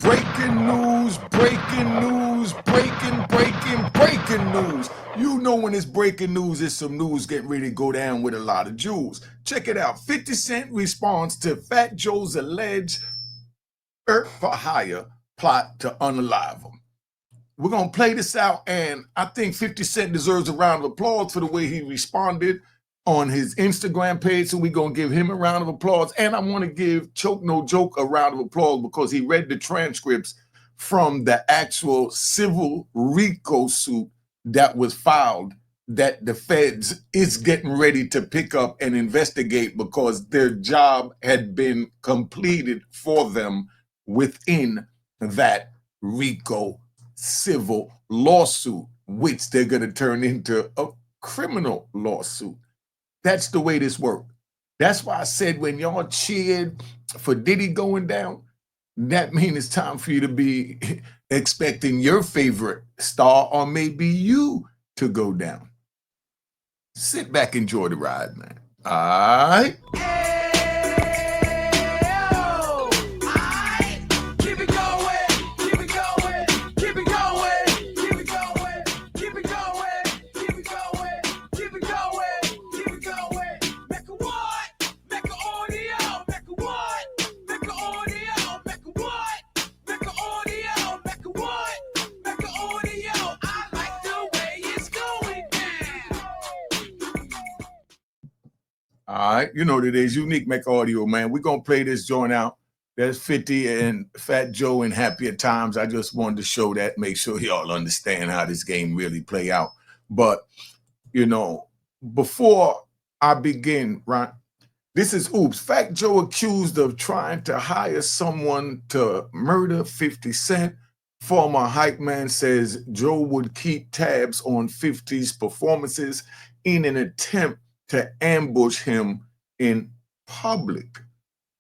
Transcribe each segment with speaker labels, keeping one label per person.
Speaker 1: Breaking news, breaking news, breaking news. You know when it's breaking news, it's some news getting ready to go down with a lot of Jews. Check it out. 50 Cent responds to Fat Joe's alleged for hire plot to unalive him. We're going to play this out, and I think 50 Cent deserves a round of applause for the way he responded on his Instagram page, so we're going to give him a round of applause. And I want to give Choke No Joke a round of applause because he read the transcripts from the actual civil Rico suit that was filed that the feds is getting ready to pick up and investigate because their job had been completed for them within that Rico civil lawsuit, which they're going to turn into a criminal lawsuit. That's the way this works. That's why I said when y'all cheered for Diddy going down, that means it's time for you to be expecting your favorite star or maybe you to go down. Sit back, enjoy the ride, man. All right. All right, you know what it is. Unique Make Audio, man. We're going to play this joint out. There's 50 and Fat Joe in Happier Times. I just wanted to show that, make sure y'all understand how this game really play out. But, you know, before I begin, right, this is Oops. Fat Joe accused of trying to hire someone to murder 50 Cent. Former hype man says Joe would keep tabs on 50's performances in an attempt to ambush him in public.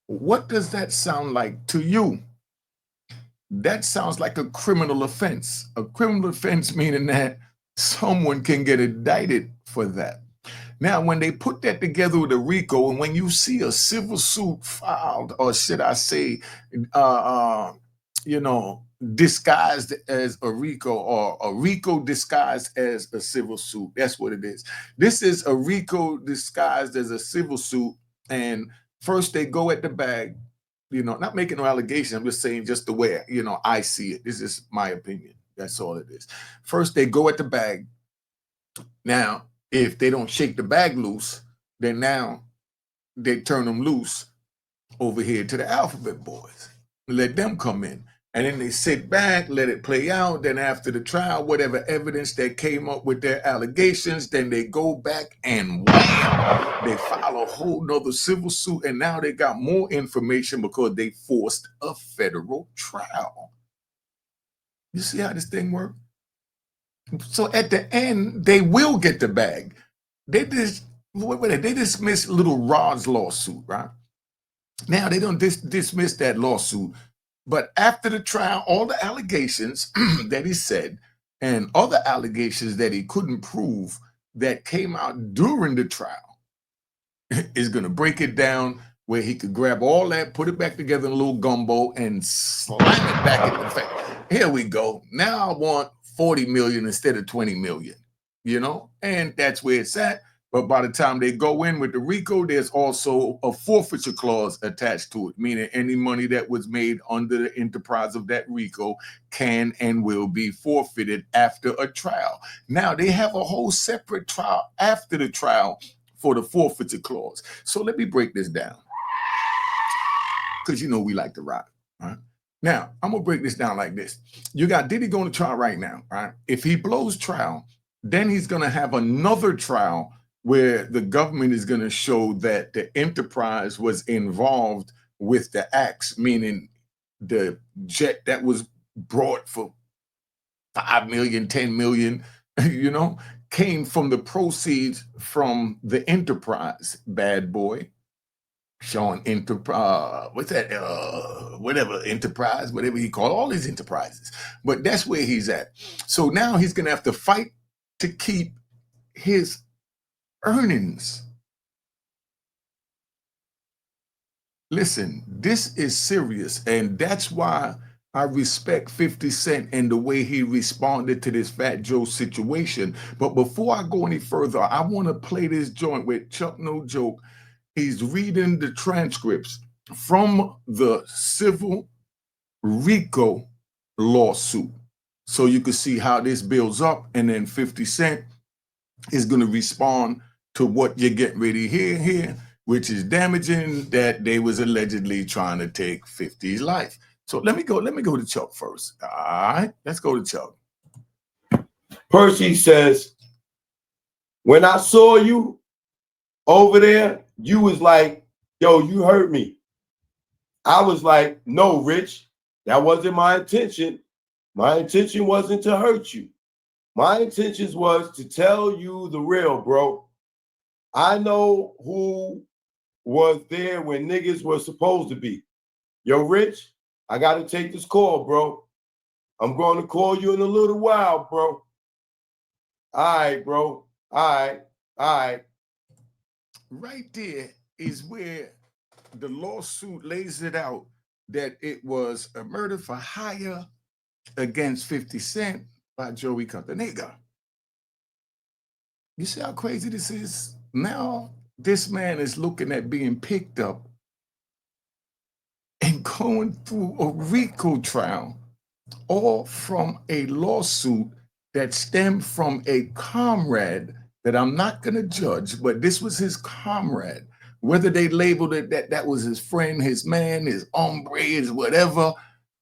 Speaker 1: What does that sound like to you? That sounds like a criminal offense. A criminal offense meaning that someone can get indicted for that. Now, when they put that together with a RICO, and when you see a civil suit filed, or should I say, disguised as a RICO or a RICO disguised as a civil suit. That's what it is. This is a RICO disguised as a civil suit. And first they go at the bag, not making no allegation. I'm just saying just the way, I see it. This is my opinion. That's all it is. First they go at the bag. Now, if they don't shake the bag loose, then now they turn them loose over here to the Alphabet Boys. Let them come in. And then they sit back, let it play out. Then after the trial, whatever evidence that came up with their allegations, then they go back and wham, they file a whole nother civil suit. And now they got more information because they forced a federal trial. You see how this thing works? So at the end, they will get the bag. They dismiss little Rod's lawsuit, right? Now they don't dismiss that lawsuit. But after the trial, all the allegations that he said and other allegations that he couldn't prove that came out during the trial is going to break it down where he could grab all that, put it back together in a little gumbo and slam it back in the face. Here we go. Now I want 40 million instead of 20 million, and that's where it's at. But by the time they go in with the RICO, there's also a forfeiture clause attached to it, meaning any money that was made under the enterprise of that RICO can and will be forfeited after a trial. Now, they have a whole separate trial after the trial for the forfeiture clause. So let me break this down because we like to rock, right? Now, I'm going to break this down like this. You got Diddy going to trial right now, right? If he blows trial, then he's going to have another trial where the government is going to show that the enterprise was involved with the acts, meaning the jet that was brought for 5 million, 10 million, came from the proceeds from the enterprise, bad boy. Sean Enterprise, what's that? Whatever enterprise, whatever he called all these enterprises. But that's where he's at. So now he's going to have to fight to keep his earnings. Listen, this is serious, and that's why I respect 50 Cent and the way he responded to this Fat Joe situation. But before I go any further, I want to play this joint with Chuck No Joke. He's reading the transcripts from the civil Rico lawsuit. So you can see how this builds up, and then 50 Cent is going to respond to what you're getting ready to hear here, which is damaging that they was allegedly trying to take 50's life. So let me go to Chuck first. All right, let's go to Chuck.
Speaker 2: Percy says, when I saw you over there, you was like, yo, you hurt me. I was like, no, Rich, that wasn't my intention. My intention wasn't to hurt you. My intentions was to tell you the real, bro. I know who was there when niggas were supposed to be. Yo, Rich, I got to take this call, bro. I'm going to call you in a little while, bro. All right, bro. All right.
Speaker 1: Right there is where the lawsuit lays it out that it was a murder for hire against 50 Cent by Joey Catanega. You see how crazy this is? Now, this man is looking at being picked up and going through a RICO trial, all from a lawsuit that stemmed from a comrade that I'm not going to judge, but this was his comrade. Whether they labeled it that was his friend, his man, his hombre, his whatever,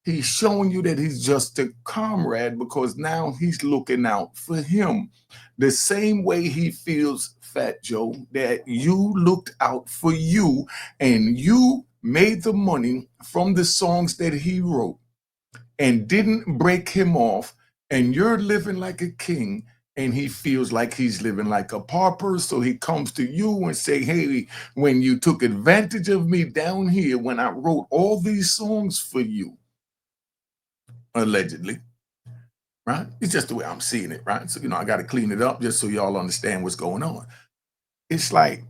Speaker 1: he's showing you that he's just a comrade because now he's looking out for him. The same way he feels, Fat Joe, that you looked out for you and you made the money from the songs that he wrote and didn't break him off, and you're living like a king, and he feels like he's living like a pauper. So he comes to you and say, hey, when you took advantage of me down here, when I wrote all these songs for you, allegedly, right? It's just the way I'm seeing it, right? So, I got to clean it up just so y'all understand what's going on. It's like,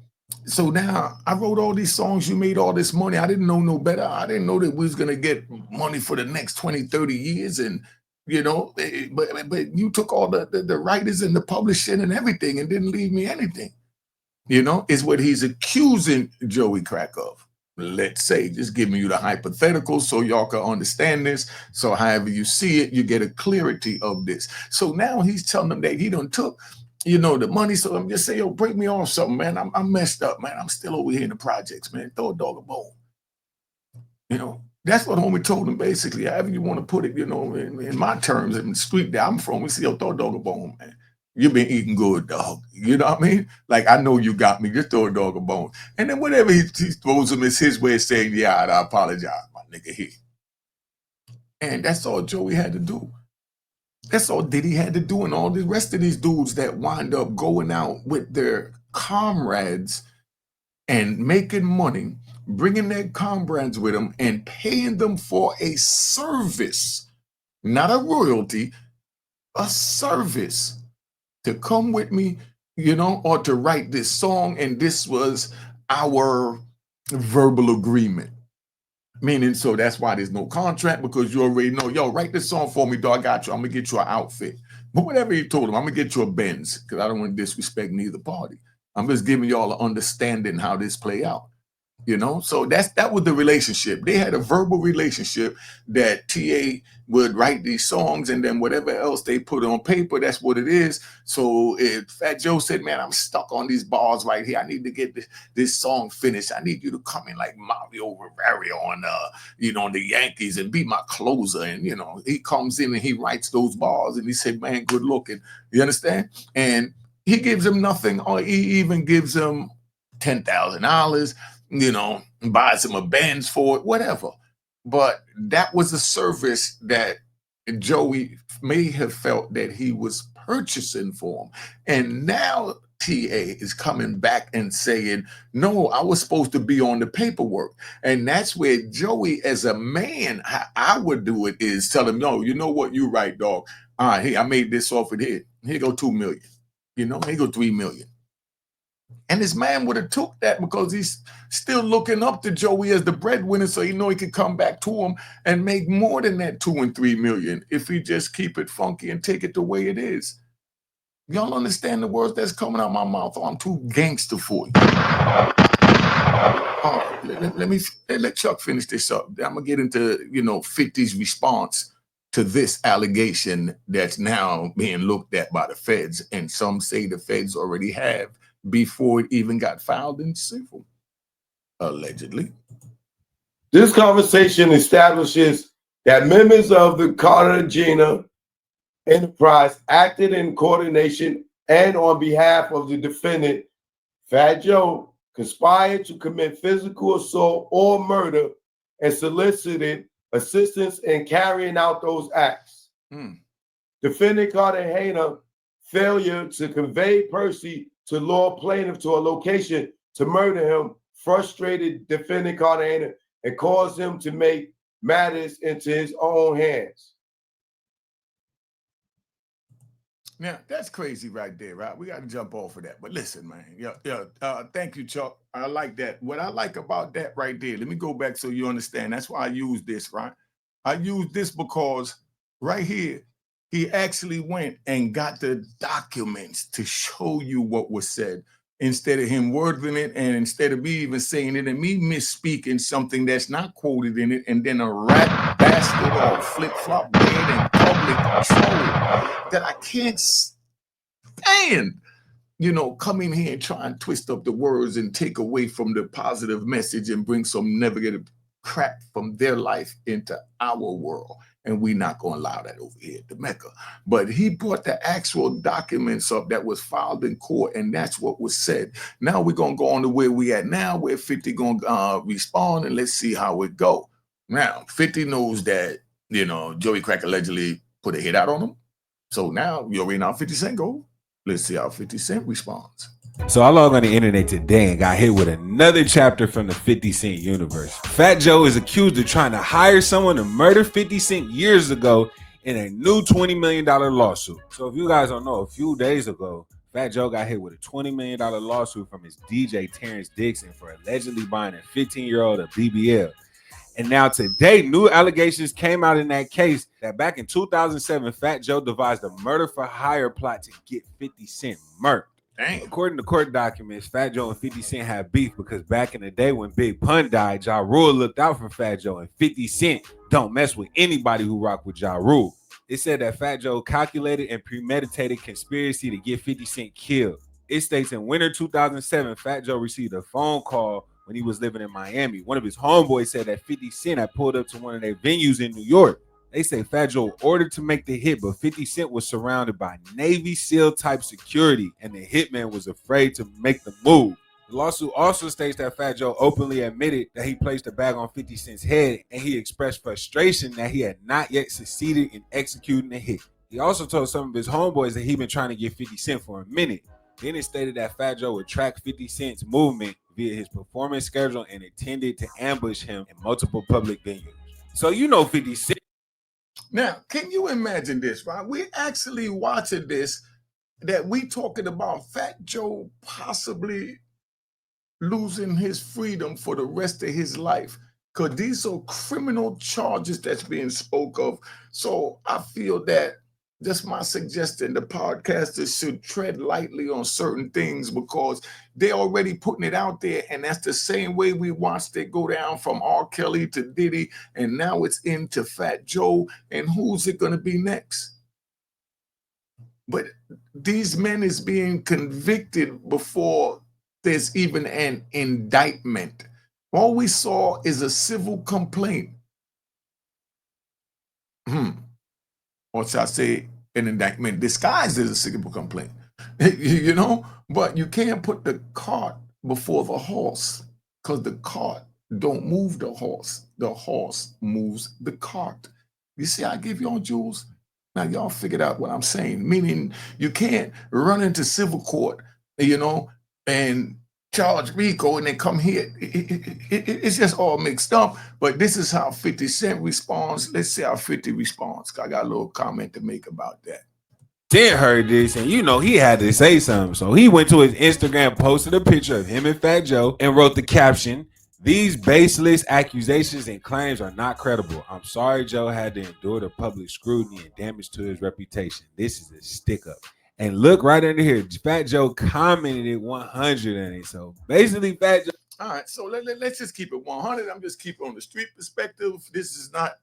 Speaker 1: so now I wrote all these songs, you made all this money. I didn't know no better. I didn't know that we was going to get money for the next 20, 30 years. And, but you took all the writers and the publishing and everything and didn't leave me anything, is what he's accusing Joey Crack of. Let's say, just giving you the hypothetical so y'all can understand this. So however you see it, you get a clarity of this. So now he's telling them that he done took, the money. So I'm just saying, yo, break me off something, man. I'm messed up, man. I'm still over here in the projects, man. Throw a dog a bone. That's what homie told him, basically. However you want to put it, in my terms, in the street that I'm from, we say, yo, throw a dog a bone, man. You've been eating good, dog. You know what I mean? Like, I know you got me. Just throw a dog a bone. And then whatever he throws him is his way of saying, yeah, I apologize, my nigga here. And that's all Joey had to do. That's all Diddy had to do, and all the rest of these dudes that wind up going out with their comrades and making money, bringing their comrades with them and paying them for a service, not a royalty, a service to come with me, or to write this song. And this was our verbal agreement. Meaning, so that's why there's no contract, because you already know, yo, write this song for me, dog. I got you. I'm going to get you an outfit. But whatever he told him, I'm going to get you a Benz, because I don't want to disrespect neither party. I'm just giving y'all an understanding how this play out. So that was the relationship. They had a verbal relationship that TA would write these songs, and then whatever else they put on paper, that's what it is. So if Fat Joe said, man, I'm stuck on these bars right here, I need to get this song finished. I need you to come in like Mario Rivera on the Yankees and be my closer. And he comes in and he writes those bars, and he said, man, good looking. You understand? And he gives him nothing, or he even gives him $10,000. Buys him a Benz for it, whatever. But that was a service that Joey may have felt that he was purchasing for him. And now TA is coming back and saying, no, I was supposed to be on the paperwork. And that's where Joey, as a man, how I would do it is tell him, no, you know what, you right, dog. All right, hey, I made this off of here. Here go $2 million. Here go $3 million. And this man would have took that because he's still looking up to Joey as the breadwinner, so he know he could come back to him and make more than that 2 and 3 million if he just keep it funky and take it the way it is. Y'all understand the words that's coming out my mouth? Oh, I'm too gangster for you. Let Chuck finish this up. I'm gonna get into 50's response to this allegation that's now being looked at by the feds, and some say the feds already have before it even got filed in civil, allegedly.
Speaker 2: This conversation establishes that members of the Cartagena enterprise acted in coordination and on behalf of the defendant, Fat Joe, conspired to commit physical assault or murder and solicited assistance in carrying out those acts. Defendant Cartagena failure to convey Percy to law plaintiff to a location to murder him frustrated defendant Cartagena and caused him to make matters into his own hands.
Speaker 1: Now, that's crazy right there, right? We got to jump off of that. But listen, man. Thank you, Chuck. I like that. What I like about that right there, let me go back so you understand. That's why I use this, right? I use this because right here, he actually went and got the documents to show you what was said instead of him wording it, and instead of me even saying it and me misspeaking something that's not quoted in it, and then a rat bastard or flip-flop dead and public troll that I can't stand, come in here and try and twist up the words and take away from the positive message and bring some negative crap from their life into our world. And we're not going to allow that over here at the Mecca. But he brought the actual documents up that was filed in court, and that's what was said. Now we're going to go on to where we at now, where 50 going to respond, and let's see how it go. Now, 50 knows that, Joey Crack allegedly put a hit out on him. So now you already know how 50 Cent go. Let's see how 50 Cent responds.
Speaker 3: So I logged on the internet today and got hit with another chapter from the 50 Cent universe. Fat Joe is accused of trying to hire someone to murder 50 Cent years ago in a new $20 million lawsuit. So if you guys don't know, a few days ago, Fat Joe got hit with a $20 million lawsuit from his DJ Terrence Dixon for allegedly buying a 15-year-old a BBL. And now today, new allegations came out in that case that back in 2007, Fat Joe devised a murder for hire plot to get 50 Cent murked.
Speaker 1: Dang.
Speaker 3: According to court documents, Fat Joe and 50 Cent had beef because back in the day when Big Pun died, Ja Rule looked out for Fat Joe, and 50 Cent don't mess with anybody who rock with Ja Rule. It said that Fat Joe calculated and premeditated conspiracy to get 50 Cent killed. It states in winter 2007, Fat Joe received a phone call when he was living in Miami. One of his homeboys said that 50 Cent had pulled up to one of their venues in New York. They say Fat Joe ordered to make the hit, but 50 Cent was surrounded by Navy SEAL type security, and the hitman was afraid to make the move. The lawsuit also states that Fat Joe openly admitted that he placed a bag on 50 Cent's head, and he expressed frustration that he had not yet succeeded in executing the hit. He also told some of his homeboys that he'd been trying to get 50 Cent for a minute. Then it stated that Fat Joe would track 50 Cent's movement via his performance schedule and intended to ambush him in multiple public venues. So 50 Cent.
Speaker 1: Now, can you imagine this, right? We're actually watching this, that we talking about Fat Joe possibly losing his freedom for the rest of his life, because these are criminal charges that's being spoke of. So I feel that just my suggestion, the podcasters should tread lightly on certain things because they're already putting it out there, and that's the same way we watched it go down from R. Kelly to Diddy, and now it's into Fat Joe, and who's it going to be next? But these men is being convicted before there's even an indictment. All we saw is a civil complaint. Or should I say an indictment disguised as a civil complaint, but you can't put the cart before the horse, because the cart don't move the horse moves the cart. You see, I give y'all jewels. Now y'all figured out what I'm saying, meaning you can't run into civil court, and charge Rico and then come here. It's just all mixed up. But this is how 50 Cent responds. Let's see how 50 responds. I got a little comment to make about that.
Speaker 3: Then heard this, and you know he had to say something. So he went to his Instagram, posted a picture of him and Fat Joe, and wrote the caption: "These baseless accusations and claims are not credible. I'm sorry Joe had to endure the public scrutiny and damage to his reputation. This is a stick up." And look right under here, Fat Joe commented it 100 on it. So basically, Fat Joe.
Speaker 1: All right, so let's just keep it 100. I'm just keeping on the street perspective. This is not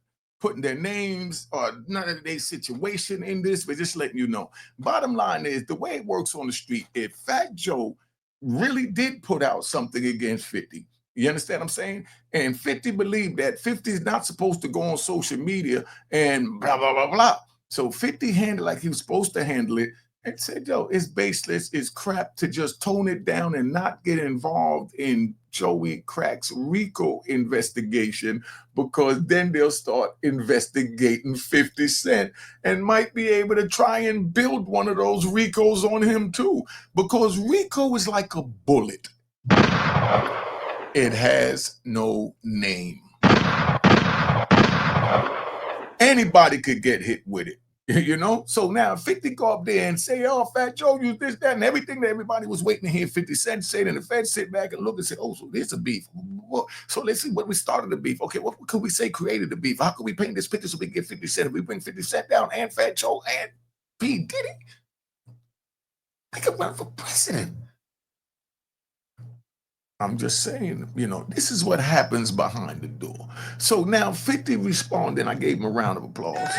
Speaker 1: putting their names or none of their situation in this, but just letting you know. Bottom line is the way it works on the street, if Fat Joe really did put out something against 50, you understand what I'm saying? And 50 believed that 50 is not supposed to go on social media and blah, blah, blah, blah. So 50 handled like he was supposed to handle it and said, yo, it's baseless, it's crap to just tone it down and not get involved in Joey Crack's Rico investigation, because then they'll start investigating 50 Cent and might be able to try and build one of those Ricos on him too, because Rico is like a bullet. It has no name. Anybody could get hit with it. You know, so now 50 go up there and say, oh, Fat Joe, you this, that, and everything that everybody was waiting to hear 50 Cent say, and the Feds sit back and look and say, oh, so there's a beef. So let's see what we started the beef. Okay, what could we say created the beef? How could we paint this picture so we can get 50 Cent? If we bring 50 Cent down and Fat Joe and P. Diddy, I could run for president. I'm just saying, you know, this is what happens behind the door. So now 50 responded, and I gave him a round of applause.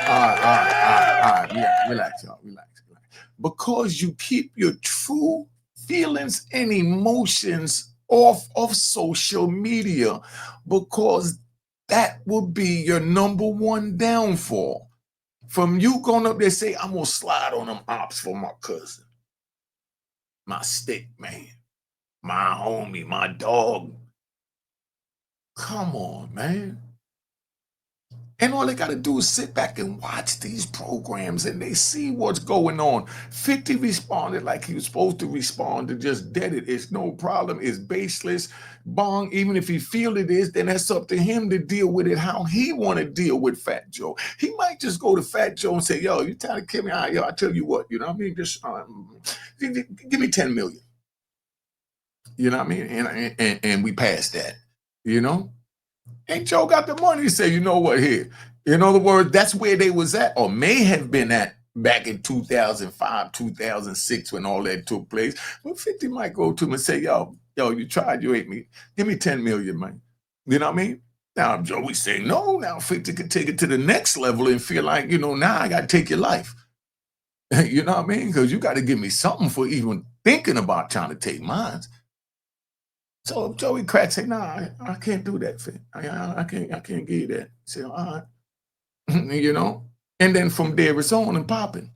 Speaker 1: All right. Yeah, relax, y'all. Relax. Because you keep your true feelings and emotions off of social media, because that will be your number one downfall. From you going up there say, I'm gonna slide on them ops for my cousin, my stick man, my homie, my dog. Come on, man. And all they got to do is sit back and watch these programs and they see what's going on. 50 responded like he was supposed to respond to just dead it. It's no problem. It's baseless. Bong, even if he feel it is, then that's up to him to deal with it how he want to deal with Fat Joe. He might just go to Fat Joe and say, yo, you trying to kill me? Yo, I tell you what, you know what I mean? Just give me 10 million. You know what I mean? And we passed that, you know? And Joe got the money to say, you know what, here. In other words, that's where they was at, or may have been at back in 2005, 2006, when all that took place. But 50 might go to him and say, yo, you tried, you ate me. Give me 10 million, man. You know what I mean? Now, Joey say, no, now 50 could take it to the next level and feel like, you know, now I got to take your life. You know what I mean? Because you got to give me something for even thinking about trying to take mine. So Joey Crack said, nah, I can't do that, Fit. I can't give you that. Say, all right. You know? And then from there it's on and popping.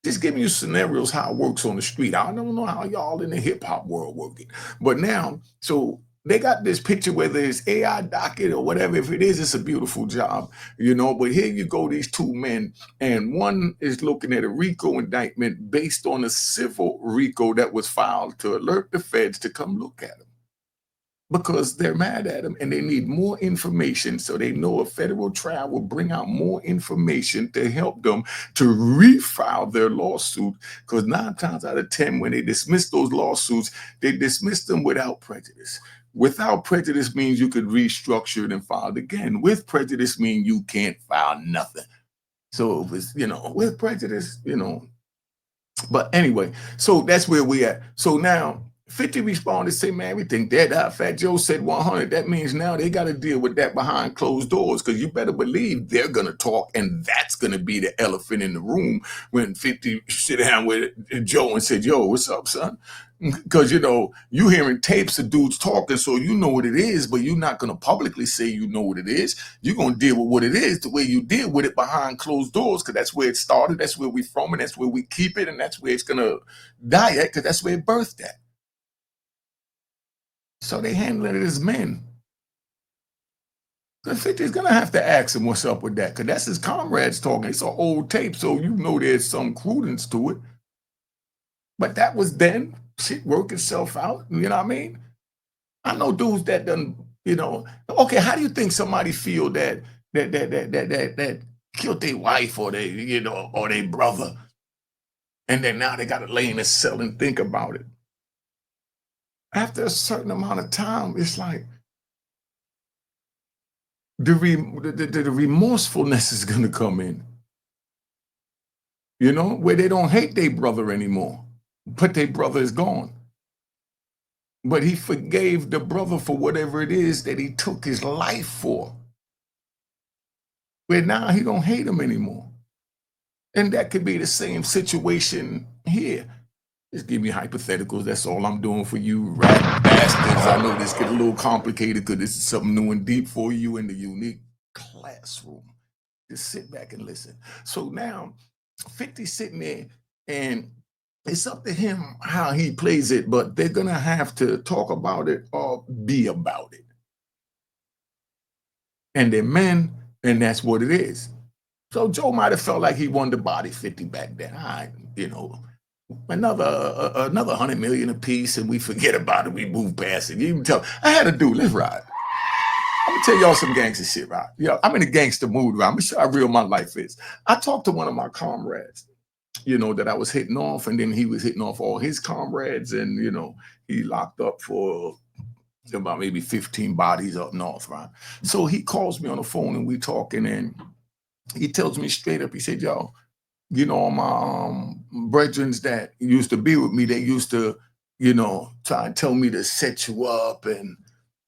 Speaker 1: Just giving you scenarios how it works on the street. I don't know how y'all in the hip-hop world work it. But now, so they got this picture, whether it's AI docket or whatever. If it is, it's a beautiful job, you know. But here you go, these two men, and one is looking at a RICO indictment based on a civil RICO that was filed to alert the feds to come look at him, because they're mad at him and they need more information. So they know a federal trial will bring out more information to help them to refile their lawsuit. Because 9 times out of 10, when they dismiss those lawsuits, they dismiss them without prejudice. Without prejudice means you could restructure it and file it again. With prejudice means you can't file nothing. So if it's, you know, with prejudice, you know. But anyway, so that's where we at. So now 50 responded, say, man, we think that Fat Joe said 100. That means now they got to deal with that behind closed doors, because you better believe they're going to talk, and that's going to be the elephant in the room when 50 sit down with Joe and said, yo, what's up, son? Because, you know, you hearing tapes of dudes talking, so you know what it is, but you're not going to publicly say you know what it is. You're going to deal with what it is the way you deal with it behind closed doors, because that's where it started, that's where we from, and that's where we keep it, and that's where it's going to die at, because that's where it birthed at. So they handling it as men. So 50 is gonna have to ask him what's up with that, because that's his comrades talking. It's an old tape, so you know there's some credence to it. But that was then. Shit work itself out. You know what I mean? I know dudes that done, You know, okay, how do you think somebody feel that killed their wife or they, you know, or their brother, and then now they got to lay in a cell and think about it? After a certain amount of time, it's like the remorsefulness is going to come in. You know, where they don't hate their brother anymore, but their brother is gone. But he forgave the brother for whatever it is that he took his life for. Where now he don't hate him anymore. And that could be the same situation here. Just give me hypotheticals. That's all I'm doing for you rat bastards. I know this get a little complicated because this is something new and deep for you in the unique classroom. Just sit back and listen. So now 50's sitting there, and it's up to him how he plays it, but they're going to have to talk about it or be about it. And they're men, and that's what it is. So Joe might have felt like he wanted to body 50 back then. All right, you know, another 100 million apiece, and we forget about it. We move past it. You can tell. I had a dude. Let's ride. I'm gonna tell y'all some gangster shit, right? Yeah, I'm in a gangster mood, right? I'm gonna show how real my life is. I talked to one of my comrades, you know, that I was hitting off, and then he was hitting off all his comrades, and you know, he locked up for about maybe 15 bodies up north, right? So he calls me on the phone, and we talking, and he tells me straight up, he said, yo, you know, all my brethren that used to be with me, they used to, you know, try and tell me to set you up, and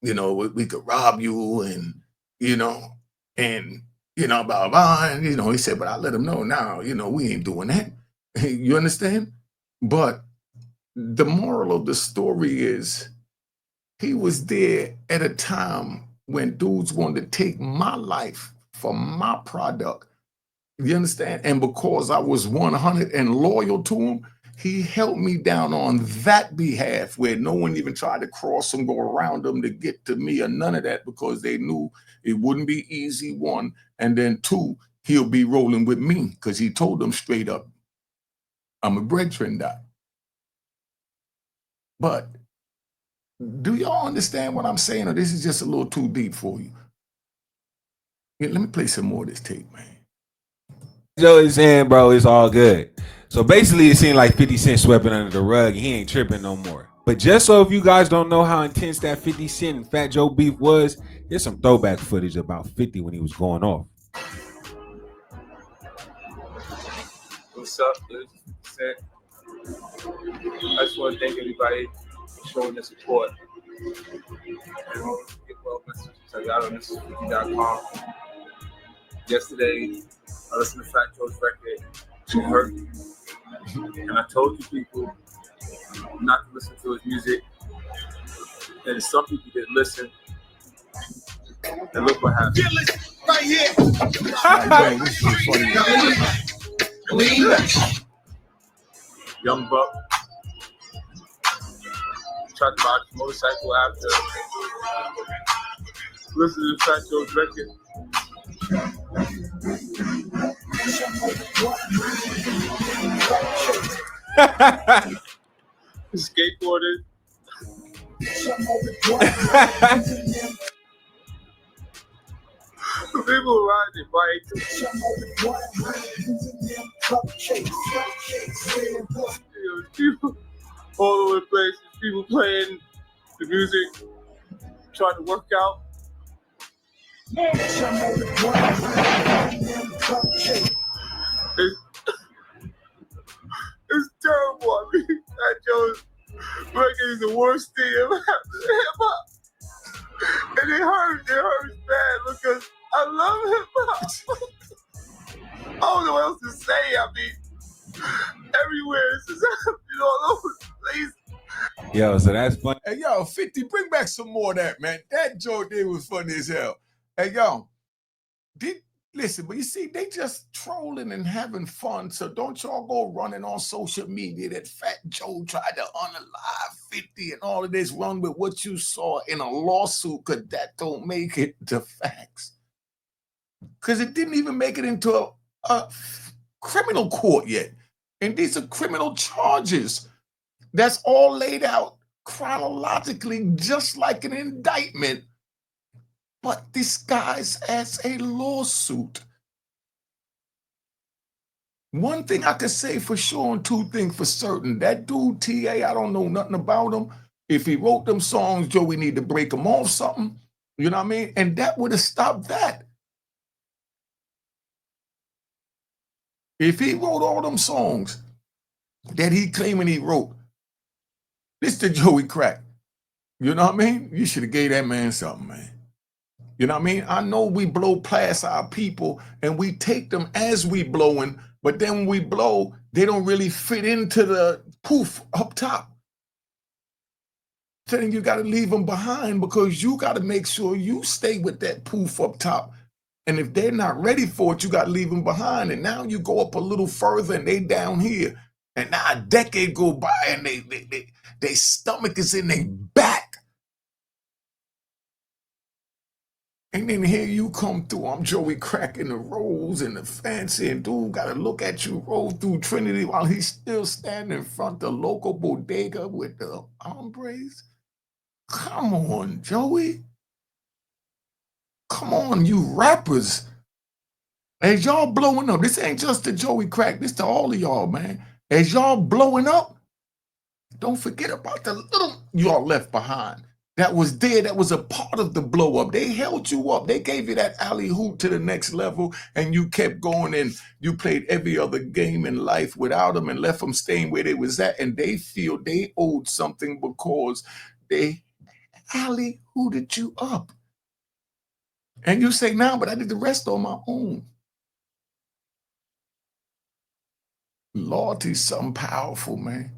Speaker 1: you know, we could rob you, and you know, blah, blah, blah. And you know, he said, but I let him know now, you know, we ain't doing that. You understand? But the moral of the story is he was there at a time when dudes wanted to take my life for my product. You understand? And because I was 100 and loyal to him, he held me down on that behalf, where no one even tried to cross him, go around him to get to me, or none of that, because they knew it wouldn't be easy, one. And then two, he'll be rolling with me, because he told them straight up, I'm a brethren that. But do y'all understand what I'm saying, or this is just a little too deep for you? Yeah, let me play some more of this tape, man.
Speaker 3: Joe is saying, bro, it's all good. So basically, it seemed like 50 Cent swept it under the rug. He ain't tripping no more. But just so if you guys don't know how intense that 50 Cent and Fat Joe beef was, there's some throwback footage about 50 when he was going off.
Speaker 4: What's up, dude? I just want to thank everybody for showing their support. And all the get well messages I got on this50.com. Yesterday, I listened to Fat Joe's record. It hurt me. And I told you people not to listen to his music. And some people didn't listen. And look what happened. Right here. Young Buck tried to ride his motorcycle after listening to Fat Joe's record. Skateboarded. People ride their bikes. People all over the place. People playing the music, trying to work out. It's terrible. I mean, Fat Joe's record is the worst thing ever happened to hip hop. And it hurts bad because I love hip hop. I don't know what else to say. I mean, everywhere it's just happening all over the place.
Speaker 3: Yo, so that's funny.
Speaker 1: Hey, yo, 50, bring back some more of that, man. That joke there was funny as hell. Hey, yo, listen, but you see, they just trolling and having fun. So don't y'all go running on social media that Fat Joe tried to unalive 50 and all of this. Run with what you saw in a lawsuit, because that don't make it the facts. Because it didn't even make it into a criminal court yet. And these are criminal charges. That's all laid out chronologically, just like an indictment. but disguised as a lawsuit. One thing I could say for sure and two things for certain, that dude TA, I don't know nothing about him. If he wrote them songs, Joe, we need to break him off something. You know what I mean? And that would have stopped that. If he wrote all them songs that he claiming he wrote, this the Joey Crack. You know what I mean? You should have gave that man something, man. You know what I mean? I know we blow past our people and we take them as we blowing, but then when we blow, they don't really fit into the poof up top. Then you got to leave them behind because you got to make sure you stay with that poof up top. And if they're not ready for it, you got to leave them behind. And now you go up a little further and they down here. And now a decade go by and they stomach is in their back. And then here you come through. I'm Joey cracking the rolls and the fancy, and dude got to look at you roll through Trinity while he's still standing in front of the local bodega with the hombres. Come on, Joey. Come on, you rappers. As y'all blowing up, this ain't just the Joey Crack, this to all of y'all, man. As y'all blowing up, don't forget about the little y'all left behind. That was there, that was a part of the blow up. They held you up. They gave you that alley hoop to the next level, and you kept going and you played every other game in life without them and left them staying where they was at. And they feel they owed something because they alley hooted you up. And you say, nah, but I did the rest on my own. Loyalty's something powerful, man.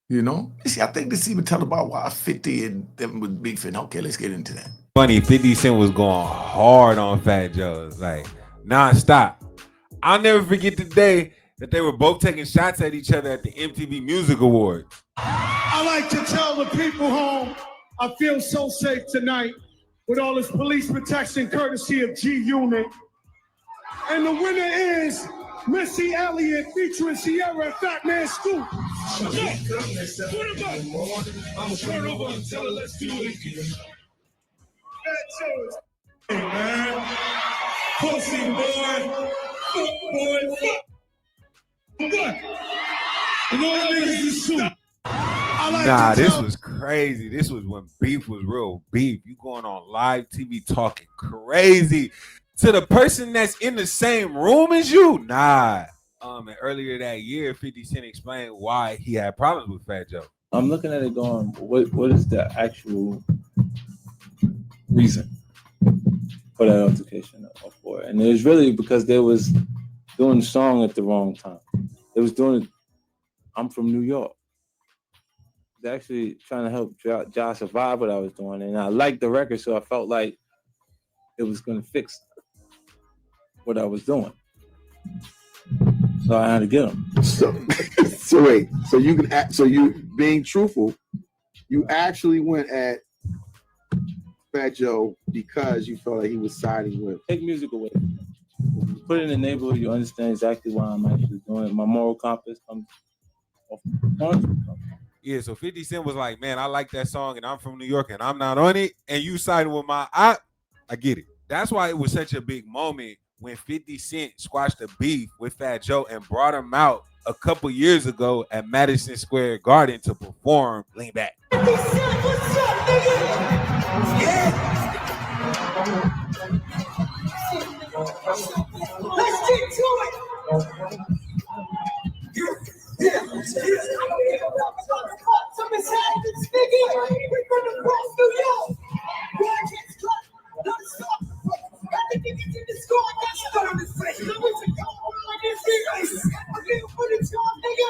Speaker 1: You know? See, I think this even tell about why 50 and them was beefing. Okay, let's get into that.
Speaker 3: Funny, 50 Cent was going hard on Fat Joe, like non-stop. I'll never forget the day that they were both taking shots at each other at the MTV Music Awards.
Speaker 5: I like to tell the people home, I feel so safe tonight with all this police protection courtesy of G Unit. And the winner is Missy Elliott featuring Sierra Fat Man Scoop.
Speaker 6: I'ma turn over and tell her let's do it again. Hey man, pussy boy, fuck boy, fuck. What? You know what niggas is
Speaker 3: Nah, this was crazy. This was when beef was real beef. You going on live TV talking crazy to the person that's in the same room as you. Nah. And earlier that year, 50 Cent explained why he had problems with Fat Joe.
Speaker 7: I'm looking at it going, what is the actual reason for that altercation or for it? And it was really because they was doing the song at the wrong time. They was doing it, I'm from New York. They actually trying to help Josh survive what I was doing. And I liked the record, so I felt like it was going to fix what I was doing. So I had to get him.
Speaker 8: So wait, so you can act, so you being truthful, you actually went at Fat Joe because you felt like he was siding with.
Speaker 7: Take music away. You put it in the neighborhood, you understand exactly why I'm actually doing it. My moral compass comes off.
Speaker 3: Yeah, so 50 Cent was like, man, I like that song and I'm from New York and I'm not on it. And you siding with my I get it. That's why it was such a big moment when 50 Cent squashed the beef with Fat Joe and brought him out a couple years ago at Madison Square Garden to perform Lean Back.
Speaker 6: 50 Cent, what's up, nigga? Let's get to it. Yeah. Some is happening, nigga. We from the West New York. Don't stop. I think it's in the score. That's not on the face. I'm here for the job, nigga.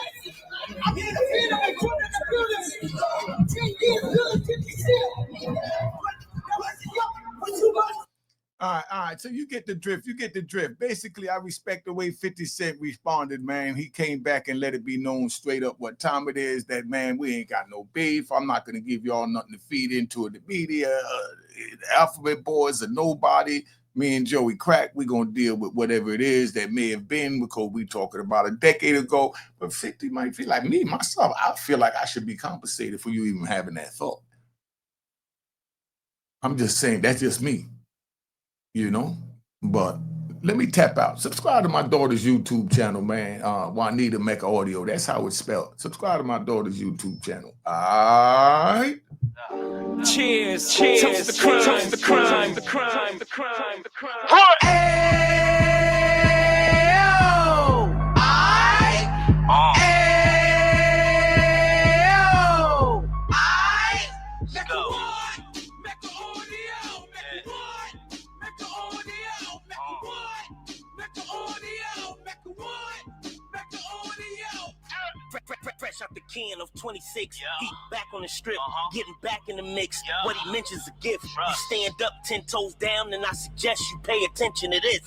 Speaker 6: I'm here to feed them and put in the building. 10 years, good, 50 Cent. What's too much?
Speaker 1: All right. So you get the drift. Basically, I respect the way 50 Cent responded, man. He came back and let it be known straight up what time it is. That, man, we ain't got no beef. I'm not going to give y'all nothing to feed into it. The media, the Alphabet Boys are nobody. Me and Joey Crack, we going to deal with whatever it is that may have been because we talking about a decade ago. But 50 might feel like me, myself, I feel like I should be compensated for you even having that thought. I'm just saying, that's just me. you know. But let me tap out. Subscribe to my daughter's YouTube channel, man. Juanita Mecca Audio. That's how it's spelled. Subscribe to my daughter's YouTube channel. All right.
Speaker 6: Cheers, cheers, toast the crime, toast the crime, the crime, the crime, the crime.
Speaker 9: Fresh out the can of 26, he back on the strip, getting back in the mix. What he mentions a gift. You stand up 10 toes down, and I suggest you pay attention to this.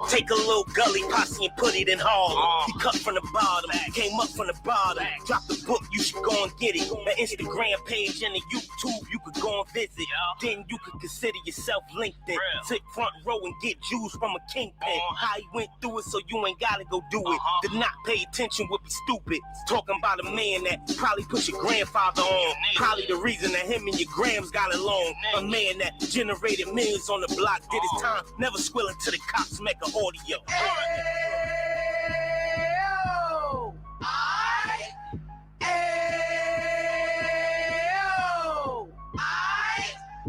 Speaker 9: Take a little gully posse and put it in Harlem. He cut from the bottom, came up from the bottom. Drop the book, you should go and get it. The Instagram page and the YouTube, you could go and visit. Then you could consider yourself LinkedIn. Sit front row and get Jews from a kingpin. How he went through it, so you ain't gotta go do it. To not pay attention would be stupid. Talking about a man that probably put your grandfather on. Probably the reason that him and your grams got along. A man that generated millions on the block, did his time, never squilling to the cops make an audio.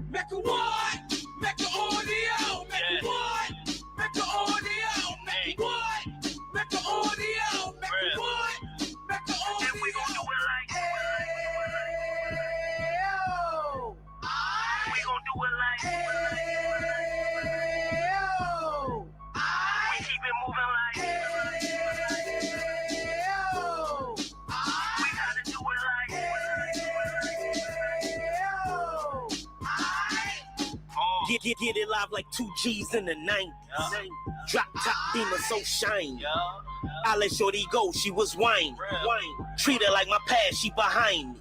Speaker 6: Make a what? Make a audio. Make a what? Make a audio. Make a what? Make a audio. Make a what? Make a audio. And we gon' do it like we gon' do it like we keep it moving like we gotta do it like
Speaker 9: Get it live like 2 G's in the 90s. Drop top beamer so shiny. I let shorty go, she was wine. Treat her like my past, she behind me.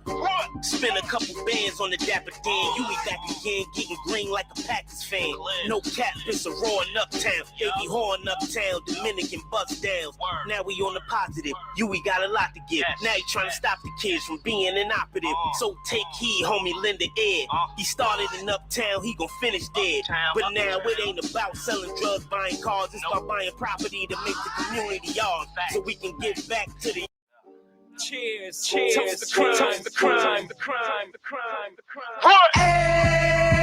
Speaker 9: Spend a couple bands on the Dapper Dan. You be back again, getting green like a Packers fan. No cap, it's a roaring uptown. They be whoring uptown, Dominican bust down. Now we on the positive, we got a lot to give. Now he trying to stop the kids from being inoperative. So take heed, homie, lend a ear. He started in uptown, he gon' finish dead. But now it ain't about selling drugs, buying cars. It's about buying property to make the community yours. So we can get back to the cheers, cheers, toast the crime, the crime, the crime, the crime, the crime.